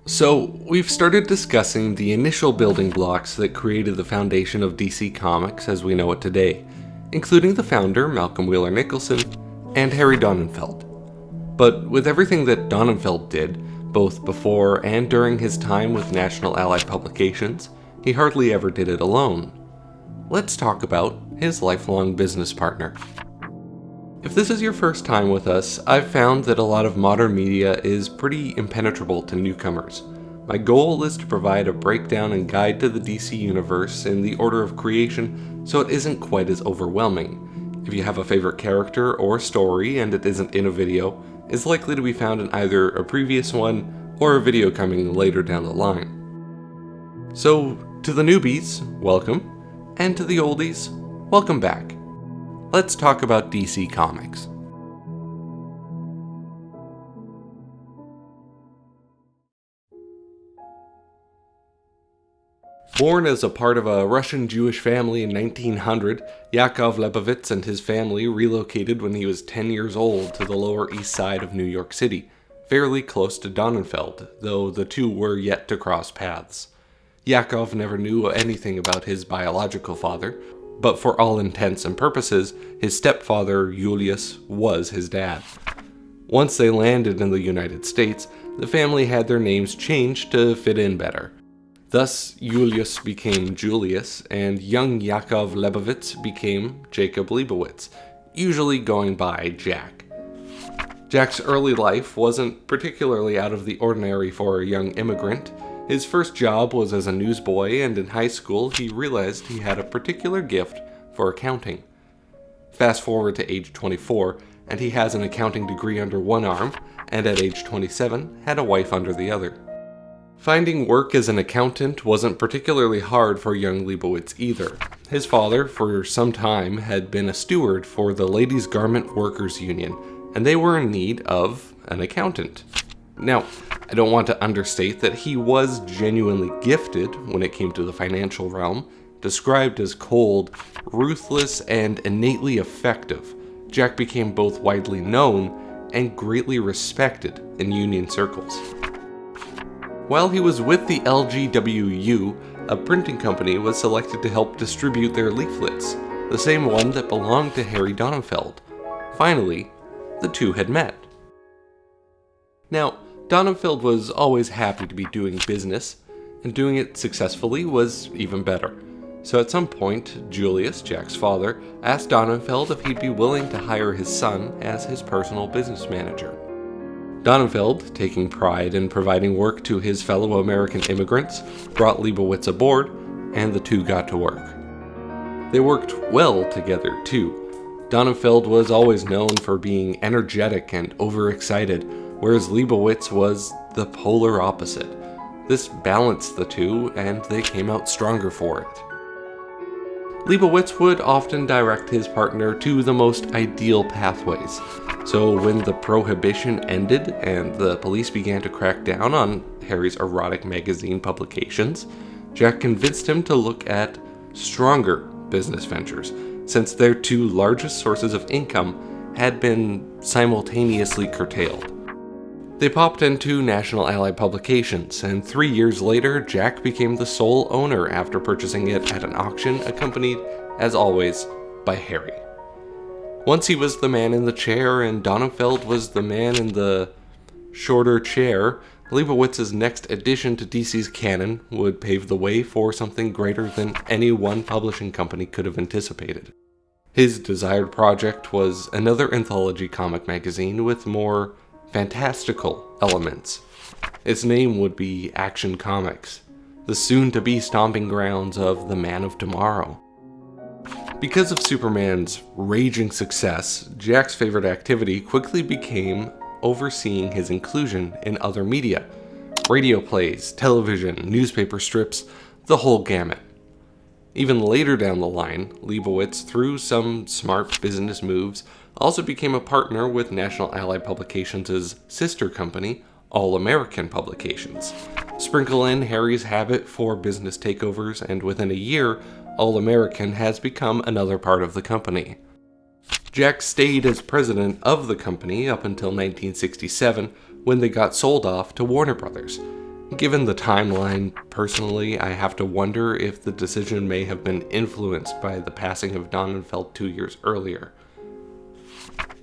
So, we've started discussing the initial building blocks that created the foundation of DC Comics as we know it today, including the founder, Malcolm Wheeler Nicholson, and Harry Donenfeld. But with everything that Donenfeld did, both before and during his time with National Allied Publications, he hardly ever did it alone. Let's talk about his lifelong business partner. If this is your first time with us, I've found that a lot of modern media is pretty impenetrable to newcomers. My goal is to provide a breakdown and guide to the DC Universe in the order of creation so it isn't quite as overwhelming. If you have a favorite character or story and it isn't in a video, it's likely to be found in either a previous one or a video coming later down the line. So, to the newbies, welcome, and to the oldies, welcome back. Let's talk about DC Comics. Born as a part of a Russian Jewish family in 1900, Yakov Leibowitz and his family relocated when he was 10 years old to the Lower East Side of New York City, fairly close to Donenfeld, though the two were yet to cross paths. Yakov never knew anything about his biological father, but for all intents and purposes, his stepfather, Julius, was his dad. Once they landed in the United States, the family had their names changed to fit in better. Thus, Julius became Julius, and young Yakov Leibowitz became Jacob Liebowitz, usually going by Jack. Jack's early life wasn't particularly out of the ordinary for a young immigrant. His first job was as a newsboy, and in high school he realized he had a particular gift for accounting. Fast forward to age 24, and he has an accounting degree under one arm, and at age 27 had a wife under the other. Finding work as an accountant wasn't particularly hard for young Liebowitz either. His father, for some time, had been a steward for the Ladies' Garment Workers Union, and they were in need of an accountant. Now, I don't want to understate that he was genuinely gifted when it came to the financial realm. Described as cold, ruthless, and innately effective, Jack became both widely known and greatly respected in union circles. While he was with the LGWU, a printing company was selected to help distribute their leaflets, the same one that belonged to Harry Donenfeld. Finally, the two had met. Now, Donenfeld was always happy to be doing business, and doing it successfully was even better. So at some point, Julius, Jack's father, asked Donenfeld if he'd be willing to hire his son as his personal business manager. Donenfeld, taking pride in providing work to his fellow American immigrants, brought Liebowitz aboard, and the two got to work. They worked well together, too. Donenfeld was always known for being energetic and overexcited, whereas Liebowitz was the polar opposite. This balanced the two, and they came out stronger for it. Liebowitz would often direct his partner to the most ideal pathways, so when the prohibition ended and the police began to crack down on Harry's erotic magazine publications, Jack convinced him to look at stronger business ventures, since their two largest sources of income had been simultaneously curtailed. They popped into National Allied Publications, and 3 years later, Jack became the sole owner after purchasing it at an auction, accompanied, as always, by Harry. Once he was the man in the chair, and Donenfeld was the man in the shorter chair, Leibowitz's next addition to DC's canon would pave the way for something greater than any one publishing company could have anticipated. His desired project was another anthology comic magazine with more fantastical elements. Its name would be Action Comics, the soon-to-be stomping grounds of the Man of Tomorrow. Because of Superman's raging success, Jack's favorite activity quickly became overseeing his inclusion in other media. Radio plays, television, newspaper strips, the whole gamut. Even later down the line, Liebowitz, through some smart business moves, also became a partner with National Allied Publications' sister company, All American Publications. Sprinkle in Harry's habit for business takeovers, and within a year, All American has become another part of the company. Jack stayed as president of the company up until 1967, when they got sold off to Warner Brothers. Given the timeline, personally, I have to wonder if the decision may have been influenced by the passing of Donenfeld 2 years earlier.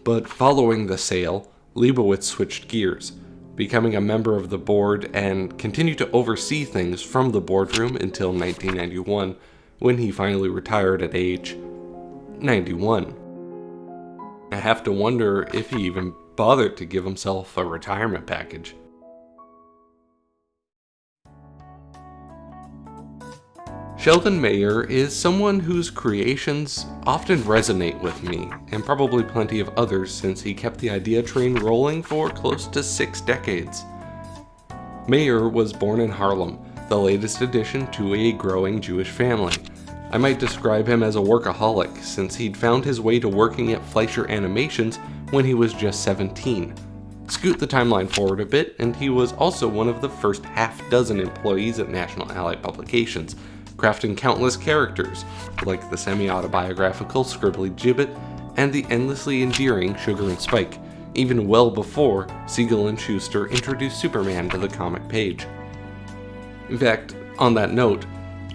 But following the sale, Liebowitz switched gears, becoming a member of the board and continued to oversee things from the boardroom until 1991, when he finally retired at age 91. I have to wonder if he even bothered to give himself a retirement package. Sheldon Mayer is someone whose creations often resonate with me, and probably plenty of others, since he kept the idea train rolling for close to 6 decades. Mayer was born in Harlem, the latest addition to a growing Jewish family. I might describe him as a workaholic, since he'd found his way to working at Fleischer Animations when he was just 17. Scoot the timeline forward a bit, and he was also one of the first half-dozen employees at National Allied Publications, crafting countless characters, like the semi-autobiographical Scribbly Gibbet and the endlessly endearing Sugar and Spike, even well before Siegel and Shuster introduced Superman to the comic page. In fact, on that note,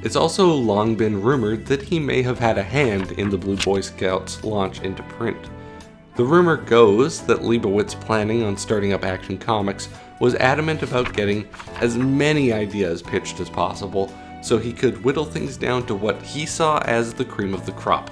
it's also long been rumored that he may have had a hand in the Blue Boy Scouts' launch into print. The rumor goes that Liebowitz, planning on starting up Action Comics, was adamant about getting as many ideas pitched as possible, so he could whittle things down to what he saw as the cream of the crop.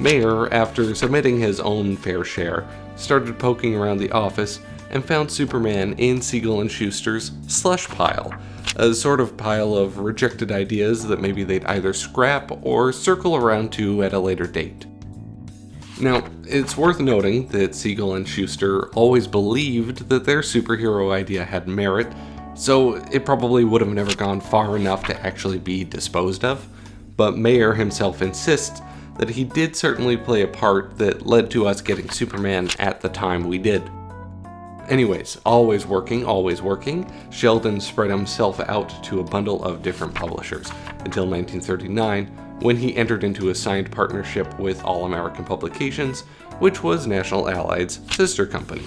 Mayer, after submitting his own fair share, started poking around the office and found Superman in Siegel and Shuster's slush pile, a sort of pile of rejected ideas that maybe they'd either scrap or circle around to at a later date. Now, it's worth noting that Siegel and Shuster always believed that their superhero idea had merit, so it probably would have never gone far enough to actually be disposed of, but Mayer himself insists that he did certainly play a part that led to us getting Superman at the time we did. Anyways, always working, Sheldon spread himself out to a bundle of different publishers, until 1939, when he entered into a signed partnership with All American Publications, which was National Allied's sister company.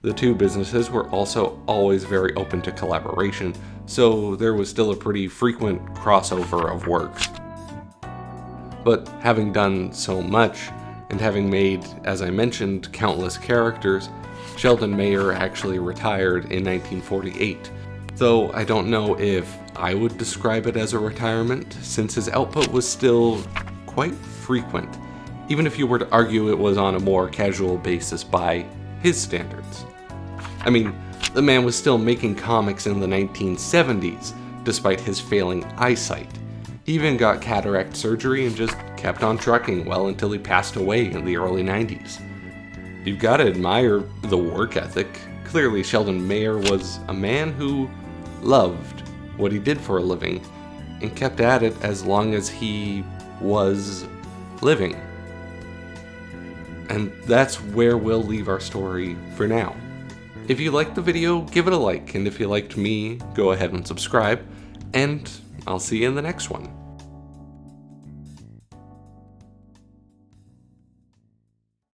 The two businesses were also always very open to collaboration, so there was still a pretty frequent crossover of works. But having done so much, and having made, as I mentioned, countless characters, Sheldon Mayer actually retired in 1948, though I don't know if I would describe it as a retirement, since his output was still quite frequent, even if you were to argue it was on a more casual basis by his standards. I mean, the man was still making comics in the 1970s, despite his failing eyesight. He even got cataract surgery and just kept on trucking well until he passed away in the early 90s. You've got to admire the work ethic. Clearly, Sheldon Mayer was a man who loved what he did for a living and kept at it as long as he was living. And that's where we'll leave our story for now. If you liked the video, give it a like, and if you liked me, go ahead and subscribe, and I'll see you in the next one.